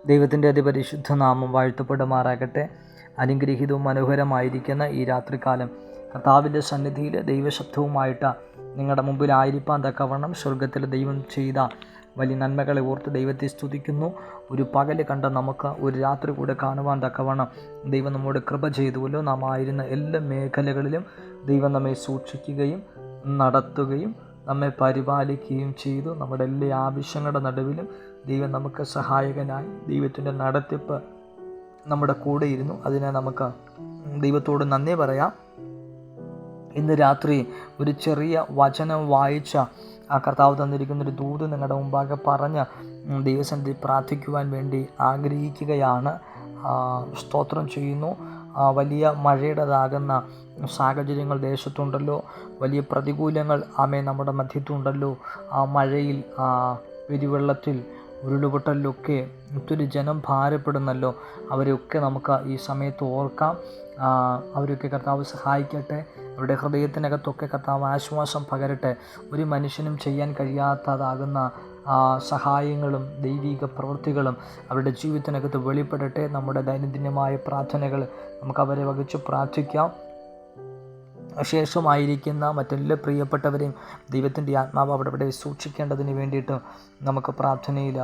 ദൈവത്തിൻ്റെ അതിപരിശുദ്ധ നാമം വാഴ്ത്തപ്പെടുമാറാകട്ടെ. അനുഗ്രഹീതവും മനോഹരമായിരിക്കുന്ന ഈ രാത്രികാലം കർത്താവിൻ്റെ സന്നിധിയിൽ ദൈവശബ്ദവുമായിട്ട് നിങ്ങളുടെ മുമ്പിലായിരിക്കാൻ തക്കവണ്ണം സ്വർഗത്തിൽ ദൈവം ചെയ്ത വലിയ നന്മകളെ ഓർത്ത് ദൈവത്തെ സ്തുതിക്കുന്നു. ഒരു പകൽ കണ്ട നമുക്ക് ഒരു രാത്രി കൂടെ കാണുവാൻ തക്കവണ്ണം ദൈവം നമ്മോട് കൃപ ചെയ്തുവല്ലോ. നാം ആയിരുന്ന എല്ലാ മേഖലകളിലും ദൈവം നമ്മെ സൂക്ഷിക്കുകയും നടത്തുകയും നമ്മെ പരിപാലിക്കുകയും ചെയ്തു. നമ്മുടെ എല്ലാ ആവശ്യങ്ങളുടെ നടുവിലും ദൈവം നമുക്ക് സഹായകനായി. ദൈവത്തിൻ്റെ നടത്തിപ്പ് നമ്മുടെ കൂടെ ഇരുന്നു. അതിനെ നമുക്ക് ദൈവത്തോട് നന്ദി പറയാം. ഇന്ന് രാത്രി ഒരു ചെറിയ വചനം വായിച്ച ആ കർത്താവ് തന്നിരിക്കുന്നൊരു ദൂത് നിങ്ങളുടെ മുമ്പാകെ പറഞ്ഞ് ദൈവസന്നിധി പ്രാർത്ഥിക്കുവാൻ വേണ്ടി ആഗ്രഹിക്കുകയാണ്. സ്തോത്രം ചെയ്യുന്നു. വലിയ മഴയുടേതാകുന്ന സാഹചര്യങ്ങൾ ദേശത്തുണ്ടല്ലോ. വലിയ പ്രതികൂലങ്ങൾ നമ്മുടെ മധ്യത്തുണ്ടല്ലോ. ആ മഴയിൽ, പെരുവെള്ളത്തിൽ, ഉരുളുപൊട്ടലിലൊക്കെ ഒത്തിരി ജനം ഭാരപ്പെടുന്നല്ലോ. അവരെയൊക്കെ നമുക്ക് ഈ സമയത്ത് ഓർക്കാം. അവരൊക്കെ കർത്താവ് സഹായിക്കട്ടെ. അവരുടെ ഹൃദയത്തിനകത്തൊക്കെ കർത്താവ് ആശ്വാസം പകരട്ടെ. ഒരു മനുഷ്യനും ചെയ്യാൻ കഴിയാത്തതാകുന്ന സഹായങ്ങളും ദൈവിക പ്രവൃത്തികളും അവരുടെ ജീവിതത്തിനകത്ത് വെളിപ്പെടട്ടെ. നമ്മുടെ ദൈനംദിനമായ പ്രാർത്ഥനകൾ നമുക്ക് അവരെ വഹിച്ച് പ്രാർത്ഥിക്കാം. ശേഷമായിരിക്കുന്ന മറ്റെല്ലാ പ്രിയപ്പെട്ടവരെയും ദൈവത്തിൻ്റെ ആത്മാവ് അവിടെ സൂക്ഷിക്കേണ്ടതിന് വേണ്ടിയിട്ട് നമുക്ക് പ്രാർത്ഥനയിൽ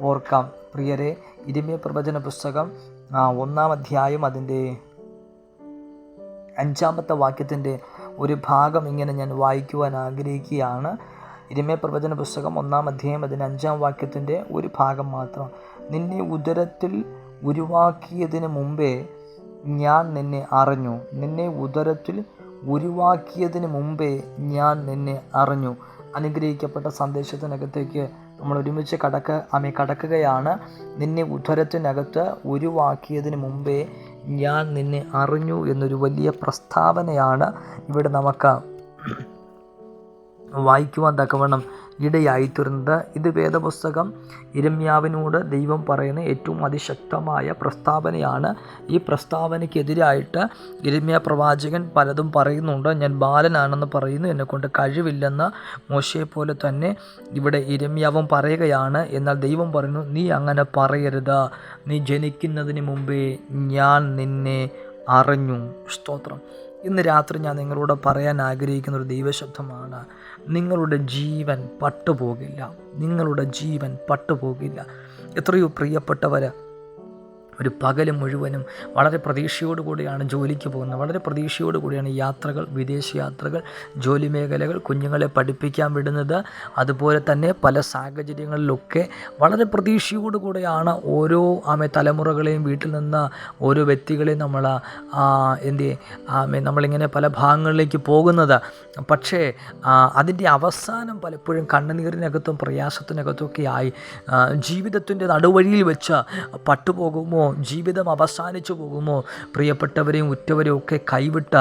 ഓർക്കാം. പ്രിയരെ, യിരെമ്യാ പ്രവചന പുസ്തകം 1-ാം അധ്യായം അതിൻ്റെ 5-ാമത്തെ വാക്യത്തിൻ്റെ ഒരു ഭാഗം ഇങ്ങനെ ഞാൻ വായിക്കുവാൻ ആഗ്രഹിക്കുകയാണ്. യിരെമ്യാ പ്രവചന പുസ്തകം 1-ാം അധ്യായം അതിൻ്റെ 5-ാം വാക്യത്തിൻ്റെ ഒരു ഭാഗം മാത്രം. നിന്നെ ഉദരത്തിൽ ഉരുവാക്കിയതിന് മുമ്പേ ഞാൻ നിന്നെ അറിഞ്ഞു. നിന്നെ ഉദരത്തിൽ ഉരുവാക്കിയതിന് മുമ്പേ ഞാൻ നിന്നെ അറിഞ്ഞു. അനുഗ്രഹിക്കപ്പെട്ട സന്ദേശത്തിനകത്തേക്ക് നമ്മൾ ഒരുമിച്ച് കടക്കുകയാണ്. നിന്നെ ഉദരത്തിനകത്ത് ഉരുവാക്കിയതിന് മുമ്പേ ഞാൻ നിന്നെ അറിഞ്ഞു എന്നൊരു വലിയ പ്രസ്താവനയാണ് ഇവിടെ നമുക്ക് വായിക്കുവാൻ തക്കവണ്ണം ഇടയായിത്തീർന്നത്. ഇത് വേദപുസ്തകം യിരെമ്യാവിനോട് ദൈവം പറയുന്ന ഏറ്റവും അതിശക്തമായ പ്രസ്താവനയാണ്. ഈ പ്രസ്താവനയ്ക്കെതിരായിട്ട് യിരെമ്യാ പ്രവാചകൻ പലതും പറയുന്നുണ്ട്. ഞാൻ ബാലനാണെന്ന് പറയുന്നു, എന്നെക്കൊണ്ട് കഴിവില്ലെന്ന് മോശയെപ്പോലെ തന്നെ ഇവിടെ യിരെമ്യാവും പറയുകയാണ്. എന്നാൽ ദൈവം പറയുന്നു, നീ അങ്ങനെ പറയരുത്. നീ ജനിക്കുന്നതിന് മുമ്പേ ഞാൻ നിന്നെ അറിഞ്ഞു. സ്തോത്രം. ഇന്ന് രാത്രി ഞാൻ നിങ്ങളോട് പറയാൻ ആഗ്രഹിക്കുന്ന ഒരു ദൈവശബ്ദമാണ്. നിങ്ങളുടെ ജീവൻ പട്ടുപോകില്ല. നിങ്ങളുടെ ജീവൻ പട്ടുപോകില്ല. എത്രയോ പ്രിയപ്പെട്ടവർ ഒരു പകൽ മുഴുവനും വളരെ പ്രതീക്ഷയോടുകൂടിയാണ് ജോലിക്ക് പോകുന്നത്. വളരെ പ്രതീക്ഷയോടുകൂടിയാണ് യാത്രകൾ, വിദേശ യാത്രകൾ, ജോലി മേഖലകൾ, കുഞ്ഞുങ്ങളെ പഠിപ്പിക്കാൻ വിടുന്നത്. അതുപോലെ തന്നെ പല സാഹചര്യങ്ങളിലൊക്കെ വളരെ പ്രതീക്ഷയോടുകൂടിയാണ് ഓരോ തലമുറകളെയും വീട്ടിൽ നിന്ന് ഓരോ വ്യക്തികളെയും നമ്മളിങ്ങനെ പല ഭാഗങ്ങളിലേക്ക് പോകുന്നത്. പക്ഷേ അതിൻ്റെ അവസാനം പലപ്പോഴും കണ്ണുനീരിനകത്തും പ്രയാസത്തിനകത്തുമൊക്കെ ആയി ജീവിതത്തിൻ്റെ നടുവഴിയിൽ വെച്ച് പട്ടുപോകുമോ, ജീവിതം അവസാനിച്ചു പോകുമോ, പ്രിയപ്പെട്ടവരെയും ഉറ്റവരെയും ഒക്കെ കൈവിട്ട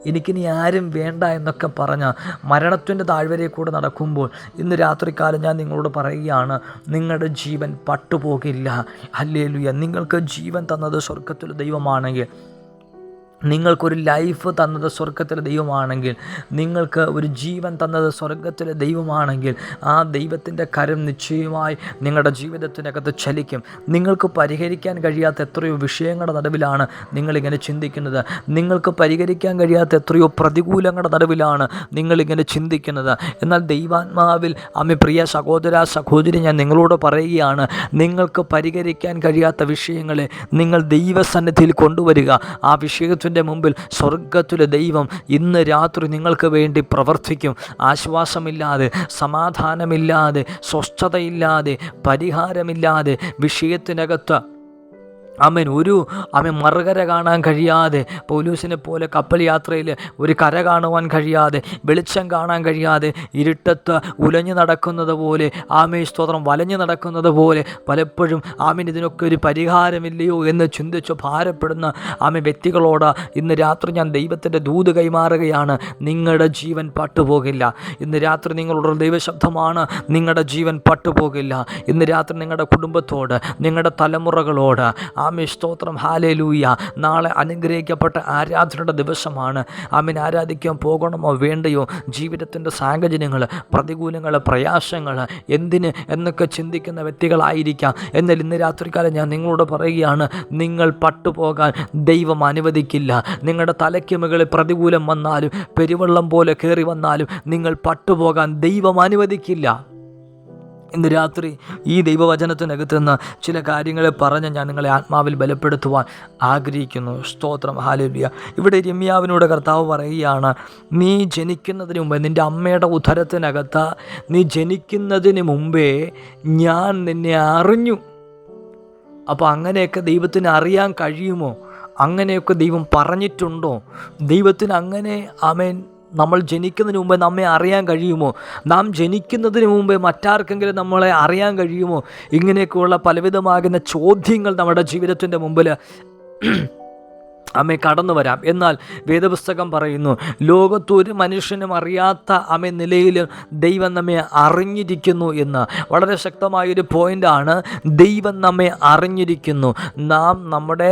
എനിക്കിനി ആരും വേണ്ട എന്നൊക്കെ പറഞ്ഞ് മരണത്തിൻ്റെ താഴ്വരയെ കൂടെ നടക്കുമ്പോൾ ഇന്ന് രാത്രികാലം ഞാൻ നിങ്ങളോട് പറയുകയാണ്, നിങ്ങളുടെ ജീവൻ പട്ടുപോകില്ല. ഹല്ലേലൂയ. നിങ്ങൾക്ക് ജീവൻ തന്നത് സ്വർഗ്ഗത്തിലെ ദൈവമാണെങ്കിൽ, നിങ്ങൾക്കൊരു ലൈഫ് തന്നത് സ്വർഗ്ഗത്തിലെ ദൈവമാണെങ്കിൽ, നിങ്ങൾക്ക് ഒരു ജീവൻ തന്നത് സ്വർഗ്ഗത്തിലെ ദൈവമാണെങ്കിൽ, ആ ദൈവത്തിൻ്റെ കരം നിശ്ചയമായി നിങ്ങളുടെ ജീവിതത്തിനകത്ത് ചലിക്കും. നിങ്ങൾക്ക് പരിഹരിക്കാൻ കഴിയാത്ത എത്രയോ വിഷയങ്ങളുടെ നടുവിലാണ് നിങ്ങളിങ്ങനെ ചിന്തിക്കുന്നത്. നിങ്ങൾക്ക് പരിഹരിക്കാൻ കഴിയാത്ത എത്രയോ പ്രതികൂലങ്ങളുടെ നടുവിലാണ് നിങ്ങളിങ്ങനെ ചിന്തിക്കുന്നത്. എന്നാൽ ദൈവാത്മാവിൽ പ്രിയ സഹോദരി, ഞാൻ നിങ്ങളോട് പറയുകയാണ്, നിങ്ങൾക്ക് പരിഹരിക്കാൻ കഴിയാത്ത വിഷയങ്ങളെ നിങ്ങൾ ദൈവസന്നിധിയിൽ കൊണ്ടുവരിക. ആ വിഷയത്തിന് മുമ്പിൽ സ്വർഗ്ഗത്തിലെ ദൈവം ഇന്ന് രാത്രി നിങ്ങൾക്ക് വേണ്ടി പ്രവർത്തിക്കും. ആശ്വാസമില്ലാതെ, സമാധാനമില്ലാതെ, സ്വസ്ഥതയില്ലാതെ, പരിഹാരമില്ലാതെ വിഷയത്തിനകത്ത് ഒരു മറുകര കാണാൻ കഴിയാതെ, പൗലോസിനെ പോലെ കപ്പൽ യാത്രയിൽ ഒരു കര കാണുവാൻ കഴിയാതെ, വെളിച്ചം കാണാൻ കഴിയാതെ, ഇരുട്ടത്ത് ഉലഞ്ഞു നടക്കുന്നത് പോലെ, സ്തോത്രം, വലഞ്ഞു നടക്കുന്നത് പോലെ പലപ്പോഴും ഇതിനൊക്കെ ഒരു പരിഹാരമില്ലയോ എന്ന് ചിന്തിച്ച് ഭാരപ്പെടുന്ന വ്യക്തികളോട് ഇന്ന് രാത്രി ഞാൻ ദൈവത്തിൻ്റെ ദൂത് കൈമാറുകയാണ്. നിങ്ങളുടെ ജീവൻ പട്ടുപോകില്ല. ഇന്ന് രാത്രി നിങ്ങളുടെ ദൈവശബ്ദമാണ്, നിങ്ങളുടെ ജീവൻ പട്ടുപോകില്ല. ഇന്ന് രാത്രി നിങ്ങളുടെ കുടുംബത്തോട്, നിങ്ങളുടെ തലമുറകളോട്, ആമേ സ്തോത്രം, ഹാലേലൂയ. നാളെ അനുഗ്രഹിക്കപ്പെട്ട ആരാധനയുടെ ദിവസമാണ്. ആമേൻ. ആരാധിക്കാൻ പോകണമോ വേണ്ടയോ? ജീവിതത്തിൻ്റെ സാഹചര്യങ്ങൾ, പ്രതികൂലങ്ങൾ, പ്രയാസങ്ങൾ എന്തിന് എന്നൊക്കെ ചിന്തിക്കുന്ന വ്യക്തികളായിരിക്കാം. എന്നാൽ ഇന്ന് രാത്രികാലം ഞാൻ നിങ്ങളോട് പറയുകയാണ്, നിങ്ങൾ പട്ടുപോകാൻ ദൈവം അനുവദിക്കില്ല. നിങ്ങളുടെ തലയ്ക്ക് മുകളിൽ പ്രതികൂലം വന്നാലും പെരുവെള്ളം പോലെ കയറി വന്നാലും നിങ്ങൾ പട്ടുപോകാൻ ദൈവം അനുവദിക്കില്ല. ഇന്ന് രാത്രി ഈ ദൈവവചനത്തിനകത്ത് നിന്ന് ചില കാര്യങ്ങളെ പറഞ്ഞ് ഞാൻ നിങ്ങളെ ആത്മാവിൽ ബലപ്പെടുത്തുവാൻ ആഗ്രഹിക്കുന്നു. സ്തോത്രം, ഹല്ലേലൂയ. ഇവിടെ യിരെമ്യാവിനോട് കർത്താവ് പറയുകയാണ്, നീ ജനിക്കുന്നതിന് മുമ്പേ, നിൻ്റെ അമ്മയുടെ ഉദരത്തിനകത്ത് നീ ജനിക്കുന്നതിന് മുമ്പേ ഞാൻ നിന്നെ അറിഞ്ഞു. അപ്പോൾ അങ്ങനെയൊക്കെ ദൈവത്തിന് അറിയാൻ കഴിയുമോ? അങ്ങനെയൊക്കെ ദൈവം പറഞ്ഞിട്ടുണ്ടോ? ദൈവത്തിന് അങ്ങനെ ആമേൻ നമ്മൾ ജനിക്കുന്നതിന് മുമ്പേ നമ്മെ അറിയാൻ കഴിയുമോ? നാം ജനിക്കുന്നതിന് മുമ്പേ മറ്റാർക്കെങ്കിലും നമ്മളെ അറിയാൻ കഴിയുമോ? ഇങ്ങനെയൊക്കെയുള്ള പലവിധമാകുന്ന ചോദ്യങ്ങൾ നമ്മുടെ ജീവിതത്തിൻ്റെ മുമ്പിൽ അമ്മ കടന്നു വരാം. എന്നാൽ വേദപുസ്തകം പറയുന്നു, ലോകത്തൊരു മനുഷ്യനും അറിയാത്ത അമ്മ നിലയിൽ ദൈവം നമ്മെ അറിഞ്ഞിരിക്കുന്നു എന്ന്. വളരെ ശക്തമായൊരു പോയിൻ്റാണ്. ദൈവം നമ്മെ അറിഞ്ഞിരിക്കുന്നു. നാം നമ്മുടെ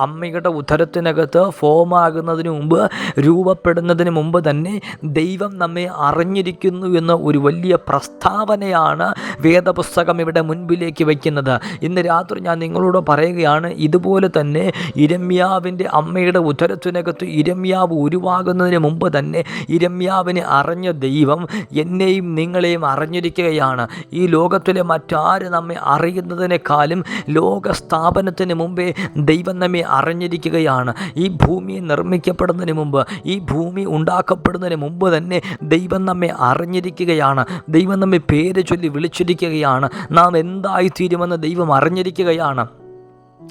അമ്മയുടെ ഉദരത്തിനകത്ത് ഫോമാകുന്നതിന് മുമ്പ്, രൂപപ്പെടുന്നതിന് മുമ്പ് തന്നെ ദൈവം നമ്മെ അറിഞ്ഞിരിക്കുന്നു എന്ന ഒരു വലിയ പ്രസ്താവനയാണ് വേദപുസ്തകം ഇവിടെ മുൻപിലേക്ക് വയ്ക്കുന്നത്. ഇന്ന് രാത്രി ഞാൻ നിങ്ങളോട് പറയുകയാണ്, ഇതുപോലെ തന്നെ യിരെമ്യാവിൻ്റെ അമ്മയുടെ ഉദരത്തിനകത്ത് യിരെമ്യാവ് ഉരുവാകുന്നതിന് മുമ്പ് തന്നെ യിരെമ്യാവിനെ അറിഞ്ഞ ദൈവം എന്നെയും നിങ്ങളെയും അറിഞ്ഞിരിക്കുകയാണ്. ഈ ലോകത്തിലെ മറ്റാര് നമ്മെ അറിയുന്നതിനേക്കാളും ലോകസ്ഥാപനത്തിന് മുമ്പേ ദൈവം നമ്മെ അറിഞ്ഞിരിക്കുകയാണ്. ഈ ഭൂമി നിർമ്മിക്കപ്പെടുന്നതിന് മുമ്പ്, ഈ ഭൂമി ഉണ്ടാക്കപ്പെടുന്നതിന് മുമ്പ് തന്നെ ദൈവം നമ്മെ അറിഞ്ഞിരിക്കുകയാണ്. ദൈവം നമ്മെ പേര് ചൊല്ലി വിളിച്ചിരിക്കുകയാണ്. നാം എന്തായിത്തീരുമെന്ന് ദൈവം അറിഞ്ഞിരിക്കുകയാണ്.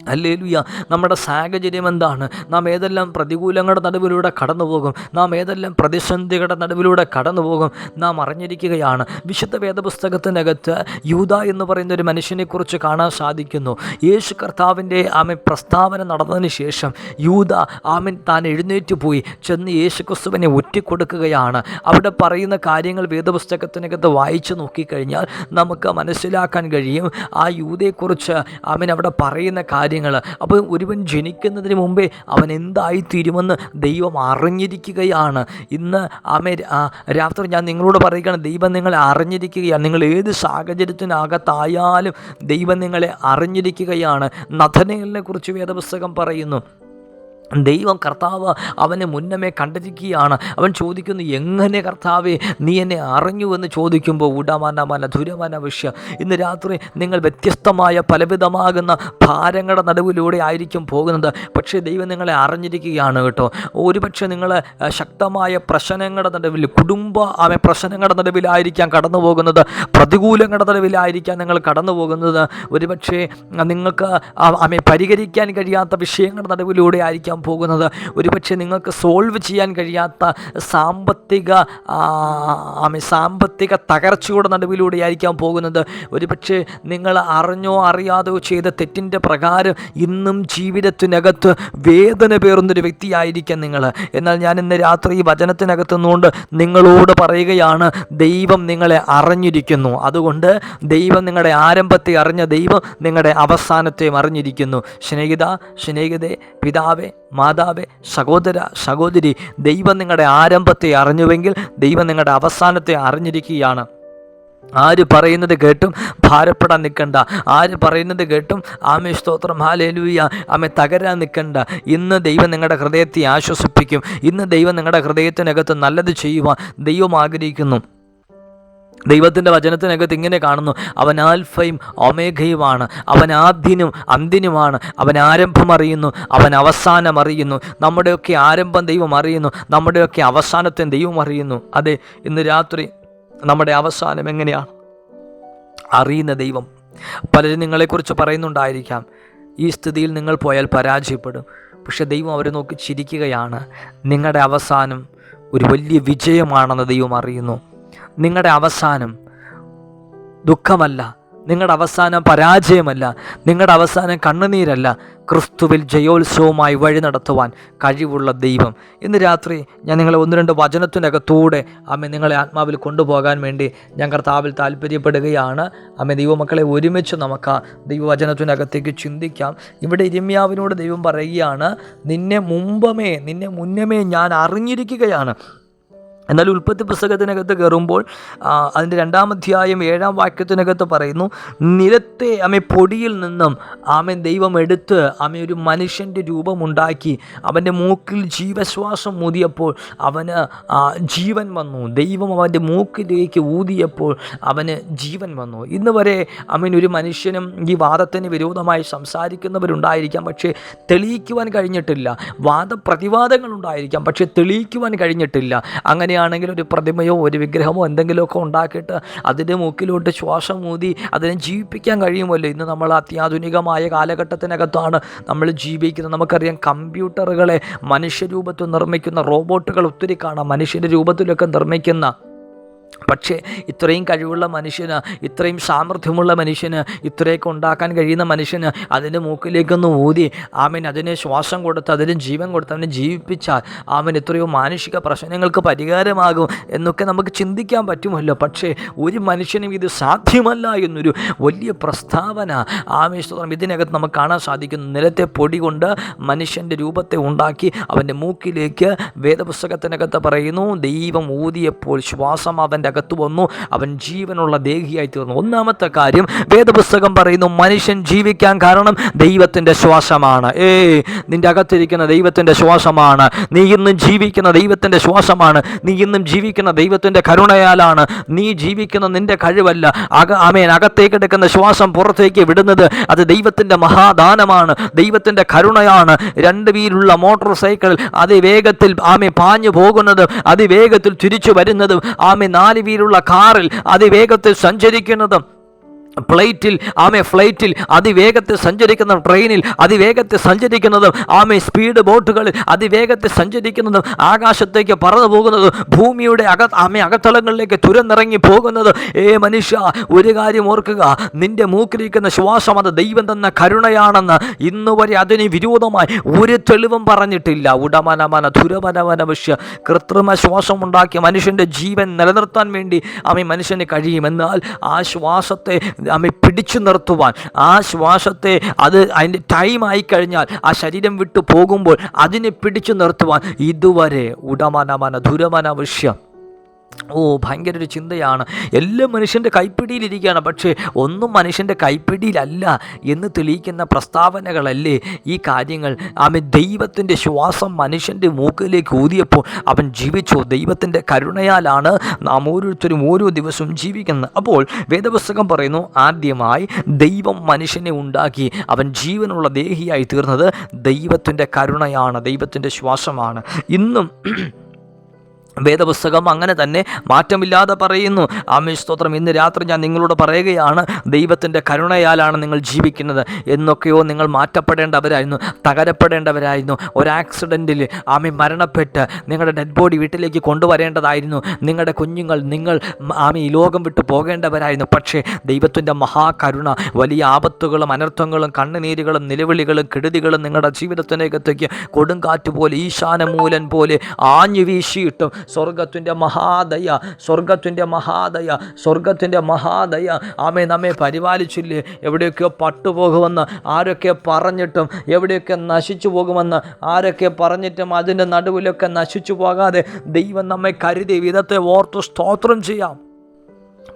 ഹല്ലേലൂയ. നമ്മുടെ സാഹചര്യം എന്താണ്? നാം ഏതെല്ലാം പ്രതികൂലങ്ങളുടെ നടുവിലൂടെ കടന്നു പോകും, നാം ഏതെല്ലാം പ്രതിസന്ധികളുടെ നടുവിലൂടെ കടന്നു പോകും, നാം അറിഞ്ഞിരിക്കുകയാണ്. വിശുദ്ധ വേദപുസ്തകത്തിനകത്ത് യൂദ എന്ന് പറയുന്ന ഒരു മനുഷ്യനെക്കുറിച്ച് കാണാൻ സാധിക്കുന്നു. യേശു കർത്താവിൻ്റെ പ്രസ്താവന നടന്നതിന് ശേഷം യൂദ താൻ എഴുന്നേറ്റ് പോയി ചെന്ന് യേശു ക്രിസ്തുവിനെ ഒറ്റിക്കൊടുക്കുകയാണ്. അവിടെ പറയുന്ന കാര്യങ്ങൾ വേദപുസ്തകത്തിനകത്ത് വായിച്ചു നോക്കിക്കഴിഞ്ഞാൽ നമുക്ക് മനസ്സിലാക്കാൻ കഴിയും ആ യൂദയെക്കുറിച്ച് അവിടെ പറയുന്ന കാര്യങ്ങൾ. അപ്പോൾ ഒരുവൻ ജനിക്കുന്നതിന് മുമ്പേ അവൻ എന്തായിത്തീരുമെന്ന് ദൈവം അറിഞ്ഞിരിക്കുകയാണ്. ഇന്ന് രാത്രി ഞാൻ നിങ്ങളോട് പറയുകയാണ്, ദൈവം നിങ്ങളെ അറിഞ്ഞിരിക്കുകയാണ്. നിങ്ങൾ ഏത് സാഹചര്യത്തിനകത്തായാലും ദൈവം നിങ്ങളെ അറിഞ്ഞിരിക്കുകയാണ്. നഥനയേലിനെ കുറിച്ച് വേദപുസ്തകം പറയുന്നു, ദൈവം കർത്താവ് അവനെ മുന്നമേ കണ്ടിരിക്കുകയാണ്. അവൻ ചോദിക്കുന്നു, എങ്ങനെ കർത്താവേ നീ എന്നെ അറിഞ്ഞുവെന്ന് ചോദിക്കുമ്പോൾ ഉടമനമന ദുരമന വിഷ. ഇന്ന് രാത്രി നിങ്ങൾ വ്യത്യസ്തമായ പലവിധമാകുന്ന ഭാരങ്ങളുടെ നടുവിലൂടെ ആയിരിക്കും പോകുന്നത്. പക്ഷേ ദൈവം നിങ്ങളെ അറിഞ്ഞിരിക്കുകയാണ് കേട്ടോ. ഒരുപക്ഷെ നിങ്ങൾ ശക്തമായ പ്രശ്നങ്ങളുടെ നടുവിൽ, പ്രശ്നങ്ങളുടെ നടുവിലായിരിക്കാം കടന്നു പോകുന്നത്, പ്രതികൂലങ്ങളുടെ നടുവിലായിരിക്കാം നിങ്ങൾ കടന്നു പോകുന്നത്. ഒരുപക്ഷെ നിങ്ങൾക്ക് പരിഹരിക്കാൻ കഴിയാത്ത വിഷയങ്ങളുടെ നടുവിലൂടെ ആയിരിക്കാം പോകുന്നത്. ഒരുപക്ഷെ നിങ്ങൾക്ക് സോൾവ് ചെയ്യാൻ കഴിയാത്ത സാമ്പത്തിക തകർച്ചയുടെ നടുവിലൂടെ ആയിരിക്കാം പോകുന്നത്. ഒരുപക്ഷെ നിങ്ങൾ അറിഞ്ഞോ അറിയാതെയോ ചെയ്ത തെറ്റിൻ്റെ പ്രകാരം ഇന്നും ജീവിതത്തിനകത്ത് വേദന പേറുന്നൊരു വ്യക്തിയായിരിക്കാം നിങ്ങൾ. എന്നാൽ ഞാൻ ഇന്ന് രാത്രി ഈ വചനത്തിനകത്തുനിന്നുകൊണ്ട് നിങ്ങളോട് പറയുകയാണ്, ദൈവം നിങ്ങളെ അറിഞ്ഞിരിക്കുന്നു. അതുകൊണ്ട് ദൈവം നിങ്ങളുടെ ആരംഭത്തെ അറിഞ്ഞ ദൈവം നിങ്ങളുടെ അവസാനത്തെയും അറിഞ്ഞിരിക്കുന്നു. സ്നേഹിതേ, പിതാവേ, മാതാവേ, സഹോദര, സഹോദരി, ദൈവം നിങ്ങളുടെ ആരംഭത്തെ അറിഞ്ഞുവെങ്കിൽ ദൈവം നിങ്ങളുടെ അവസാനത്തെ അറിഞ്ഞിരിക്കുകയാണ്. ആര് പറയുന്നത് കേട്ടും ഭാരപ്പെടാൻ നിൽക്കണ്ട. ആര് പറയുന്നത് കേട്ടും ആമേ സ്തോത്രം, ഹല്ലേലൂയ, ആമേ തകരാൻ നിൽക്കണ്ട. ഇന്ന് ദൈവം നിങ്ങളുടെ ഹൃദയത്തെ ആശ്വസിപ്പിക്കും. ഇന്ന് ദൈവം നിങ്ങളുടെ ഹൃദയത്തിനകത്ത് നല്ലത് ചെയ്യുവാൻ ദൈവം ആഗ്രഹിക്കുന്നു. ദൈവത്തിൻ്റെ വചനത്തിനകത്ത് ഇങ്ങനെ കാണുന്നു, അവൻ ആൽഫയും ഒമേഗയുമാണ്, അവൻ ആദ്യനും അന്ത്യനുമാണ്, അവൻ ആരംഭം അറിയുന്നു, അവൻ അവസാനം അറിയുന്നു. നമ്മുടെയൊക്കെ ആരംഭം ദൈവം അറിയുന്നു, നമ്മുടെയൊക്കെ അവസാനത്തെ ദൈവം അറിയുന്നു. അതെ, ഇന്ന് രാത്രി നമ്മുടെ അവസാനം എങ്ങനെയാണ് അറിയുന്ന ദൈവം. പലരും നിങ്ങളെക്കുറിച്ച് പറയുന്നുണ്ടായിരിക്കാം, ഈ സ്ഥിതിയിൽ നിങ്ങൾ പോയാൽ പരാജയപ്പെടും. പക്ഷെ ദൈവം അവരെ നോക്കി ചിരിക്കുകയാണ്. നിങ്ങളുടെ അവസാനം ഒരു വലിയ വിജയമാണെന്ന് ദൈവം അറിയുന്നു. നിങ്ങളുടെ അവസാനം ദുഃഖമല്ല, നിങ്ങളുടെ അവസാനം പരാജയമല്ല, നിങ്ങളുടെ അവസാനം കണ്ണുനീരല്ല, ക്രിസ്തുവിൽ ജയോത്സവമായി വഴി നടത്തുവാൻ കഴിവുള്ള ദൈവം. ഇന്ന് രാത്രി ഞാൻ നിങ്ങളെ 1-2 വചനത്തിനകത്തൂടെ നിങ്ങളെ ആത്മാവിൽ കൊണ്ടുപോകാൻ വേണ്ടി ഞാൻ കർത്താവിൽ താല്പര്യപ്പെടുകയാണ്. ദൈവമക്കളെ, ഒരുമിച്ച് നമുക്ക് ആ ദൈവവചനത്തിനകത്തേക്ക് ചിന്തിക്കാം. ഇവിടെ യിരെമ്യാവിനോട് ദൈവം പറയുകയാണ്, നിന്നെ മുന്നമേ ഞാൻ അറിഞ്ഞിരിക്കുകയാണ്. എന്നാൽ ഉൽപ്പത്തി പുസ്തകത്തിനകത്ത് കയറുമ്പോൾ അതിൻ്റെ 2-ാം അധ്യായം 7-ാം വാക്യത്തിനകത്ത് പറയുന്നു, നിലത്തെ പൊടിയിൽ നിന്നും ദൈവം എടുത്ത് ഒരു മനുഷ്യൻ്റെ രൂപമുണ്ടാക്കി അവൻ്റെ മൂക്കിൽ ജീവശ്വാസം ഊതിയപ്പോൾ അവന് ജീവൻ വന്നു. ദൈവം അവൻ്റെ മൂക്കിലേക്ക് ഊതിയപ്പോൾ അവന് ജീവൻ വന്നു. ഇന്ന് വരെ ഒരു മനുഷ്യനും ഈ വാദത്തിന് വിരോധമായി സംസാരിക്കുന്നവരുണ്ടായിരിക്കാം, പക്ഷേ തെളിയിക്കുവാൻ കഴിഞ്ഞിട്ടില്ല. വാദപ്രതിവാദങ്ങളുണ്ടായിരിക്കാം, പക്ഷേ തെളിയിക്കുവാൻ കഴിഞ്ഞിട്ടില്ല. അങ്ങനെയാണെങ്കിൽ ഒരു പ്രതിമയോ ഒരു വിഗ്രഹമോ എന്തെങ്കിലുമൊക്കെ ഉണ്ടാക്കിയിട്ട് അതിൻ്റെ മൂക്കിലോട്ട് ശ്വാസം ഊതി അതിനെ ജീവിപ്പിക്കാൻ കഴിയുമല്ലോ. ഇന്ന് നമ്മൾ അത്യാധുനികമായ കാലഘട്ടത്തിനകത്താണ് നമ്മൾ ജീവിക്കുന്നത്. നമുക്കറിയാം, കമ്പ്യൂട്ടറുകളെ മനുഷ്യരൂപത്തിൽ നിർമ്മിക്കുന്ന റോബോട്ടുകൾ ഒത്തിരി കാണാം, മനുഷ്യൻ്റെ രൂപത്തിലൊക്കെ നിർമ്മിക്കുന്ന. പക്ഷേ ഇത്രയും കഴിവുള്ള മനുഷ്യന്, ഇത്രയും സാമർഥ്യമുള്ള മനുഷ്യന്, ഇത്രയൊക്കെ ഉണ്ടാക്കാൻ കഴിയുന്ന മനുഷ്യന് അതിൻ്റെ മൂക്കിലേക്കൊന്ന് ഊതി അതിനെ ശ്വാസം കൊടുത്ത് അതിന് ജീവൻ കൊടുത്ത് അവനെ ജീവിപ്പിച്ചാൽ എത്രയോ മാനുഷിക പ്രശ്നങ്ങൾക്ക് പരിഹാരമാകും എന്നൊക്കെ നമുക്ക് ചിന്തിക്കാൻ പറ്റുമല്ലോ. പക്ഷേ ഒരു മനുഷ്യനും ഇത് സാധ്യമല്ല എന്നൊരു വലിയ പ്രസ്താവന ഇതിനകത്ത് നമുക്ക് കാണാൻ സാധിക്കുന്നു. നിലത്തെ പൊടി കൊണ്ട് മനുഷ്യൻ്റെ രൂപത്തെ ഉണ്ടാക്കി അവൻ്റെ മൂക്കിലേക്ക് വേദപുസ്തകത്തിനകത്ത് പറയുന്നു, ദൈവം ഊതിയപ്പോൾ ശ്വാസം അവൻ്റെ അകത്ത് വന്നു, അവൻ ജീവനുള്ള ദേഹിയായി തീർന്നു. ഒന്നാമത്തെ കാര്യം വേദപുസ്തകം പറയുന്നു, മനുഷ്യൻ ജീവിക്കാൻ കാരണം ദൈവത്തിൻ്റെ ശ്വാസമാണ്. നിന്റെ അകത്തിരിക്കുന്ന ദൈവത്തിൻ്റെ ശ്വാസമാണ്. നീ ഇന്നും ജീവിക്കുന്ന ദൈവത്തിൻ്റെ ശ്വാസമാണ്. നീ ഇന്നും ജീവിക്കുന്ന ദൈവത്തിൻ്റെ കരുണയാലാണ്. നീ ജീവിക്കുന്ന നിന്റെ കഴിവല്ല. അകത്തേക്ക് എടുക്കുന്ന ശ്വാസം പുറത്തേക്ക് വിടുന്നത് അത് ദൈവത്തിൻ്റെ മഹാദാനമാണ്, ദൈവത്തിൻ്റെ കരുണയാണ്. 2 വീലുള്ള മോട്ടോർ സൈക്കിൾ അതിവേഗത്തിൽ പാഞ്ഞു പോകുന്നതും അതിവേഗത്തിൽ തിരിച്ചു വരുന്നതും 4 വീലുള്ള കാറിൽ അതിവേഗത്തിൽ സഞ്ചരിക്കുന്നതും ഫ്ലൈറ്റിൽ അതിവേഗത്തിൽ സഞ്ചരിക്കുന്ന ട്രെയിനിൽ അതിവേഗത്തിൽ സഞ്ചരിക്കുന്നതും സ്പീഡ് ബോട്ടുകളിൽ അതിവേഗത്തിൽ സഞ്ചരിക്കുന്നതും ആകാശത്തേക്ക് പറന്നു പോകുന്നതും ഭൂമിയുടെ അകത്തളങ്ങളിലേക്ക് തുരന്നിറങ്ങി പോകുന്നത്. മനുഷ്യ, ഒരു കാര്യം ഓർക്കുക, നിന്റെ മൂക്കിലിരിക്കുന്ന ശ്വാസം അത് ദൈവം തന്ന കരുണയാണെന്ന് ഇന്നുവരെ അതിന് വിരോധമായി ഒരു തെളിവും പറഞ്ഞിട്ടില്ല. ദുരമനമനവശ്യ കൃത്രിമ ശ്വാസം ഉണ്ടാക്കിയ മനുഷ്യൻ്റെ ജീവൻ നിലനിർത്താൻ വേണ്ടി മനുഷ്യന് കഴിയും. എന്നാൽ ആ ശ്വാസത്തെ പിടിച്ചു നിർത്തുവാൻ, ആ ശ്വാസത്തെ അതിൻ്റെ ടൈമായി കഴിഞ്ഞാൽ ആ ശരീരം വിട്ടു പോകുമ്പോൾ അതിനെ പിടിച്ചു നിർത്തുവാൻ ഇതുവരെ ദുരമനവശ്യം ഭയങ്കര ഒരു ചിന്തയാണ്. എല്ലാം മനുഷ്യൻ്റെ കൈപ്പിടിയിലിരിക്കുകയാണ്, പക്ഷേ ഒന്നും മനുഷ്യൻ്റെ കൈപ്പിടിയിലല്ല എന്ന് തെളിയിക്കുന്ന പ്രസ്താവനകളല്ലേ ഈ കാര്യങ്ങൾ. ദൈവത്തിൻ്റെ ശ്വാസം മനുഷ്യൻ്റെ മൂക്കിലേക്ക് ഊതിയപ്പോൾ അവൻ ജീവിച്ചു. ദൈവത്തിൻ്റെ കരുണയാലാണ് നാം ഓരോരുത്തരും ഓരോ ദിവസവും ജീവിക്കുന്നത്. അപ്പോൾ വേദപുസ്തകം പറയുന്നു, ആദ്യമായി ദൈവം മനുഷ്യനെ ഉണ്ടാക്കി അവൻ ജീവനുള്ള ദേഹിയായി തീർന്നത് ദൈവത്തിൻ്റെ കരുണയാണ്, ദൈവത്തിൻ്റെ ശ്വാസമാണ്. ഇന്നും വേദപുസ്തകം അങ്ങനെ തന്നെ മാറ്റമില്ലാതെ പറയുന്നു. സ്തോത്രം. ഇന്ന് രാത്രി ഞാൻ നിങ്ങളോട് പറയുകയാണ്, ദൈവത്തിൻ്റെ കരുണയാലാണ് നിങ്ങൾ ജീവിക്കുന്നത്. എന്നൊക്കെയോ നിങ്ങൾ മാറ്റപ്പെടേണ്ടവരായിരുന്നു, തകരപ്പെടേണ്ടവരായിരുന്നു. ഒരു ആക്സിഡൻറ്റിൽ മരണപ്പെട്ട് നിങ്ങളുടെ ഡെഡ് ബോഡി വീട്ടിലേക്ക് കൊണ്ടുവരേണ്ടതായിരുന്നു. നിങ്ങളുടെ കുഞ്ഞുങ്ങൾ, നിങ്ങൾ ഈ ലോകം വിട്ടു പോകേണ്ടവരായിരുന്നു. പക്ഷേ ദൈവത്തിൻ്റെ മഹാകരുണ വലിയ ആപത്തുകളും അനർത്ഥങ്ങളും കണ്ണുനീരുകളും നിലവിളികളും കെടുതികളും നിങ്ങളുടെ ജീവിതത്തിനകത്തേക്ക് കൊടുങ്കാറ്റ് പോലെ ഈശാനമൂലൻ പോലെ ആഞ്ഞു വീശിയിട്ടും സ്വർഗത്തിൻ്റെ മഹാദയ നമ്മെ പരിപാലിച്ചില്ലേ. എവിടെയൊക്കെയോ പട്ടുപോകുമെന്ന് ആരൊക്കെ പറഞ്ഞിട്ടും, എവിടെയൊക്കെ നശിച്ചു പോകുമെന്ന് ആരൊക്കെ പറഞ്ഞിട്ടും അതിൻ്റെ നടുവിലൊക്കെ നശിച്ചു പോകാതെ ദൈവം നമ്മെ കരുതിയ വിധത്തെ ഓർത്ത് സ്തോത്രം ചെയ്യാം.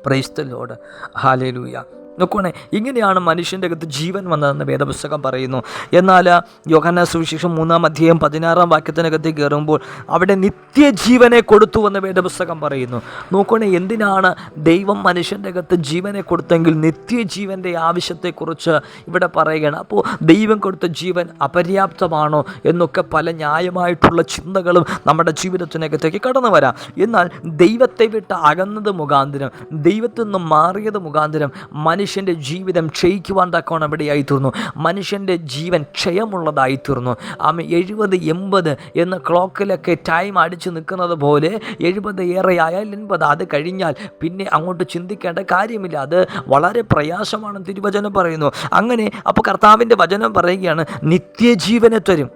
Praise the Lord. ഹല്ലേലൂയ. നോക്കണേ, ഇങ്ങനെയാണ് മനുഷ്യൻ്റെ അകത്ത് ജീവൻ വന്നതെന്ന് വേദപുസ്തകം പറയുന്നു. എന്നാൽ യോഹന്നാൻ സുവിശേഷം 3-ാം അധ്യായം 16-ാം വാക്യത്തിനകത്ത് കയറുമ്പോൾ അവിടെ നിത്യജീവനെ കൊടുത്തുവെന്ന് വേദപുസ്തകം പറയുന്നു. നോക്കണേ, എന്തിനാണ് ദൈവം മനുഷ്യൻ്റെ അകത്ത് ജീവനെ കൊടുത്തെങ്കിൽ നിത്യജീവൻ്റെ ആവശ്യത്തെക്കുറിച്ച് ഇവിടെ പറയുകയാണ്. അപ്പോൾ ദൈവം കൊടുത്ത ജീവൻ അപര്യാപ്തമാണോ എന്നൊക്കെ പല ന്യായമായിട്ടുള്ള ചിന്തകളും നമ്മുടെ ജീവിതത്തിനകത്തേക്ക് കടന്നു വരാം. എന്നാൽ ദൈവത്തെ വിട്ട് അകന്നത് മുഖാന്തരം, ദൈവത്തിൽ നിന്നും മാറിയത് മുഖാന്തരം മനുഷ്യൻ മനുഷ്യൻ്റെ ജീവിതം ക്ഷയിക്കുവാൻ തക്കവണ്ണം ഇടയായിത്തീർന്നു. മനുഷ്യൻ്റെ ജീവൻ ക്ഷയമുള്ളതായിത്തീർന്നു. 70-80 എന്ന ക്ലോക്കിലൊക്കെ ടൈം അടിച്ചു നിൽക്കുന്നത് പോലെ 70 ഏറെയായാൽ 80, അത് കഴിഞ്ഞാൽ പിന്നെ അങ്ങോട്ട് ചിന്തിക്കേണ്ട കാര്യമില്ല. അത് വളരെ പ്രയാസമാണെന്ന് തിരുവചനം പറയുന്നു. അങ്ങനെ അപ്പോൾ കർത്താവിൻ്റെ വചനം പറയുകയാണ്, നിത്യജീവനെ തരും.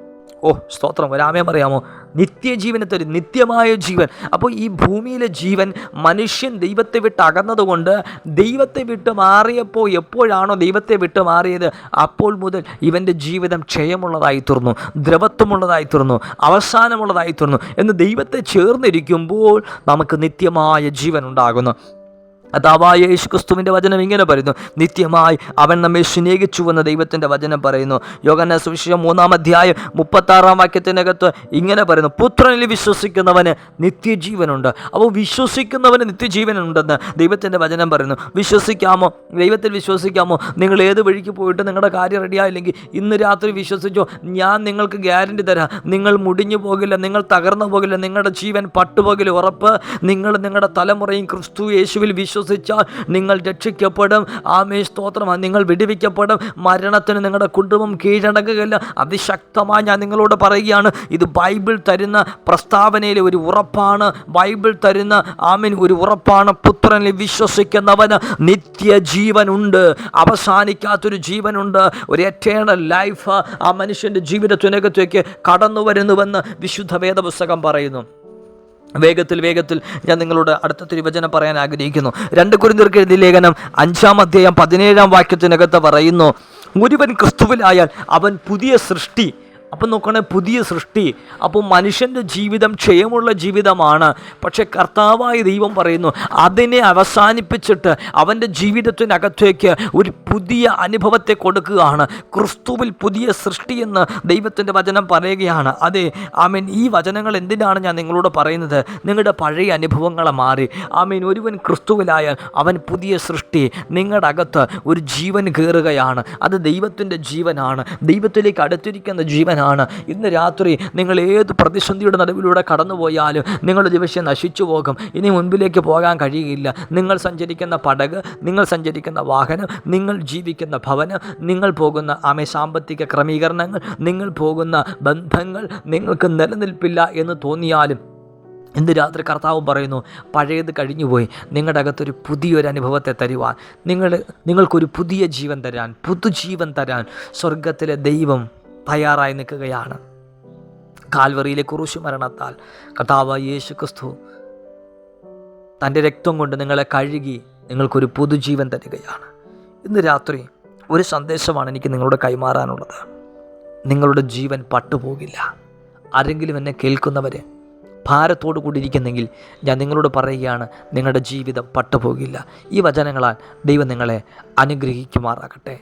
സ്തോത്രം, ഒരാമേൻ പറയാമോ? നിത്യജീവനെ തരും, നിത്യമായ ജീവൻ. അപ്പോൾ ഈ ഭൂമിയിലെ ജീവൻ, മനുഷ്യൻ ദൈവത്തെ വിട്ട് അകന്നതുകൊണ്ട്, ദൈവത്തെ വിട്ട് മാറിയപ്പോൾ, എപ്പോഴാണോ ദൈവത്തെ വിട്ട് മാറിയത് അപ്പോൾ മുതൽ ഇവൻ്റെ ജീവിതം ക്ഷയമുള്ളതായി തീർന്നു, ദ്രവത്വമുള്ളതായി തീർന്നു, അവസാനമുള്ളതായി തീർന്നു. എന്ന് ദൈവത്തെ ചേർന്നിരിക്കുമ്പോൾ നമുക്ക് നിത്യമായ ജീവൻ ഉണ്ടാകുന്നു. കർത്താവായ യേശുക്രിസ്തുവിൻ്റെ വചനം ഇങ്ങനെ പറയുന്നു, നിത്യമായി അവൻ നമ്മെ സ്നേഹിച്ചുവെന്ന് ദൈവത്തിൻ്റെ വചനം പറയുന്നു. യോഹന്നാൻ സുവിശേഷം 3-ാം ഇങ്ങനെ പറയുന്നു, പുത്രനിൽ വിശ്വസിക്കുന്നവന് നിത്യജീവനുണ്ട്. അപ്പോൾ വിശ്വസിക്കുന്നവന് നിത്യജീവനുണ്ടെന്ന് ദൈവത്തിൻ്റെ വചനം പറയുന്നു. വിശ്വസിക്കാമോ? ദൈവത്തിൽ വിശ്വസിക്കാമോ? നിങ്ങൾ ഏത് വഴിക്ക് പോയിട്ട് നിങ്ങളുടെ കാര്യം റെഡിയായില്ലെങ്കിൽ ഇന്ന് രാത്രി വിശ്വസിച്ചോ, ഞാൻ നിങ്ങൾക്ക് ഗ്യാരണ്ടി തരാം, നിങ്ങൾ മുടിഞ്ഞു പോകില്ല, നിങ്ങൾ തകർന്നു പോകില്ല, നിങ്ങളുടെ ജീവൻ പട്ടുപോകില്ല, ഉറപ്പ്. നിങ്ങളുടെ തലമുറയും ക്രിസ്തു യേശുവിൽ വിശ്വസിച്ചാൽ നിങ്ങൾ രക്ഷിക്കപ്പെടും. ആമേൻ, സ്തോത്രം. നിങ്ങൾ വിടുവിക്കപ്പെടും. മരണത്തിന് നിങ്ങളുടെ കുടുംബം കീഴടങ്ങുകയില്ല. അതിശക്തമായി ഞാൻ നിങ്ങളോട് പറയുകയാണ്, ഇത് ബൈബിൾ തരുന്ന പ്രസ്താവനയിലെ ഒരു ഉറപ്പാണ്. ബൈബിൾ തരുന്ന ഒരു ഉറപ്പാണ്. പുത്രനിൽ വിശ്വസിക്കുന്നവന് നിത്യജീവനുണ്ട്, അവസാനിക്കാത്തൊരു ജീവനുണ്ട്, ഒരു എറ്റേണൽ ലൈഫ് ആ മനുഷ്യൻ്റെ ജീവിതത്തിനകത്തേക്ക് കടന്നു വരുന്നുവെന്ന് വിശുദ്ധ വേദപുസ്തകം പറയുന്നു. വേഗത്തിൽ ഞാൻ നിങ്ങളോട് അടുത്ത തിരുവചനം പറയാൻ ആഗ്രഹിക്കുന്നു. 2 കൊരിന്ത്യർക്ക് എഴുതിയ ലേഖനം 5-ാം പറയുന്നു, ഒരുവൻ ക്രിസ്തുവിലായാൽ അവൻ പുതിയ സൃഷ്ടി. അപ്പം നോക്കണേ, പുതിയ സൃഷ്ടി. അപ്പോൾ മനുഷ്യൻ്റെ ജീവിതം ക്ഷയമുള്ള ജീവിതമാണ്. പക്ഷേ കർത്താവായ ദൈവം പറയുന്നു, അതിനെ അവസാനിപ്പിച്ചിട്ട് അവൻ്റെ ജീവിതത്തിനകത്തേക്ക് ഒരു പുതിയ അനുഭവത്തെ കൊടുക്കുകയാണ്. ക്രിസ്തുവിൽ പുതിയ സൃഷ്ടിയെന്ന് ദൈവത്തിൻ്റെ വചനം പറയുകയാണ്. അതെ, ആമേൻ. ഈ വചനങ്ങൾ എന്തിനാണ് ഞാൻ നിങ്ങളോട് പറയുന്നത്? നിങ്ങളുടെ പഴയ അനുഭവങ്ങളെ മാറി. ആമേൻ. ഒരുവൻ ക്രിസ്തുവിലായാൽ അവൻ പുതിയ സൃഷ്ടി. നിങ്ങളുടെ അകത്ത് ഒരു ജീവൻ കയറുകയാണ്. അത് ദൈവത്തിൻ്റെ ജീവനാണ്, ദൈവത്തിലേക്ക് അടുത്തിരിക്കുന്ന ജീവനാണ്. ഇന്ന് രാത്രി നിങ്ങൾ ഏത് പ്രതിസന്ധിയുടെ നടുവിലൂടെ കടന്നുപോയാലും നിങ്ങളുടെ ദിവസം നശിച്ചു പോകും. ഇനി മുൻപിലേക്ക് പോകാൻ കഴിയുകയില്ല. നിങ്ങൾ സഞ്ചരിക്കുന്ന പടക്, നിങ്ങൾ സഞ്ചരിക്കുന്ന വാഹനം, നിങ്ങൾ ജീവിക്കുന്ന ഭവനം, നിങ്ങൾ പോകുന്ന സാമ്പത്തിക ക്രമീകരണങ്ങൾ, നിങ്ങൾ പോകുന്ന ബന്ധങ്ങൾ നിങ്ങൾക്ക് നിലനിൽപ്പില്ല എന്ന് തോന്നിയാലും ഇന്ന് രാത്രി കർത്താവ് പറയുന്നു, പഴയത് കഴിഞ്ഞുപോയി, നിങ്ങളുടെ അകത്തൊരു പുതിയൊരു അനുഭവത്തെ തരുവാൻ, നിങ്ങൾക്കൊരു പുതിയ ജീവൻ തരാൻ, പുതുജീവൻ തരാൻ സ്വർഗത്തിലെ ദൈവം തയ്യാറായി നിൽക്കുകയാണ്. കാൽവറിയിലെ കുരിശു മരണത്താൽ കർത്താവ് യേശുക്രിസ്തു തൻ്റെ രക്തം കൊണ്ട് നിങ്ങളെ കഴുകി നിങ്ങൾക്കൊരു പുതുജീവൻ തരികയാണ്. ഇന്ന് രാത്രി ഒരു സന്ദേശമാണ് എനിക്ക് നിങ്ങളോട് കൈമാറാനുള്ളത്. നിങ്ങളുടെ ജീവൻ പട്ടുപോകില്ല. ആരെങ്കിലും എന്നെ കേൾക്കുന്നവരെ ഭാരത്തോടു കൂടി ഇരിക്കുന്നെങ്കിൽ ഞാൻ നിങ്ങളോട് പറയുകയാണ്, നിങ്ങളുടെ ജീവിതം പട്ടുപോകില്ല. ഈ വചനങ്ങളാൽ ദൈവം നിങ്ങളെ അനുഗ്രഹിക്കുമാറാകട്ടെ.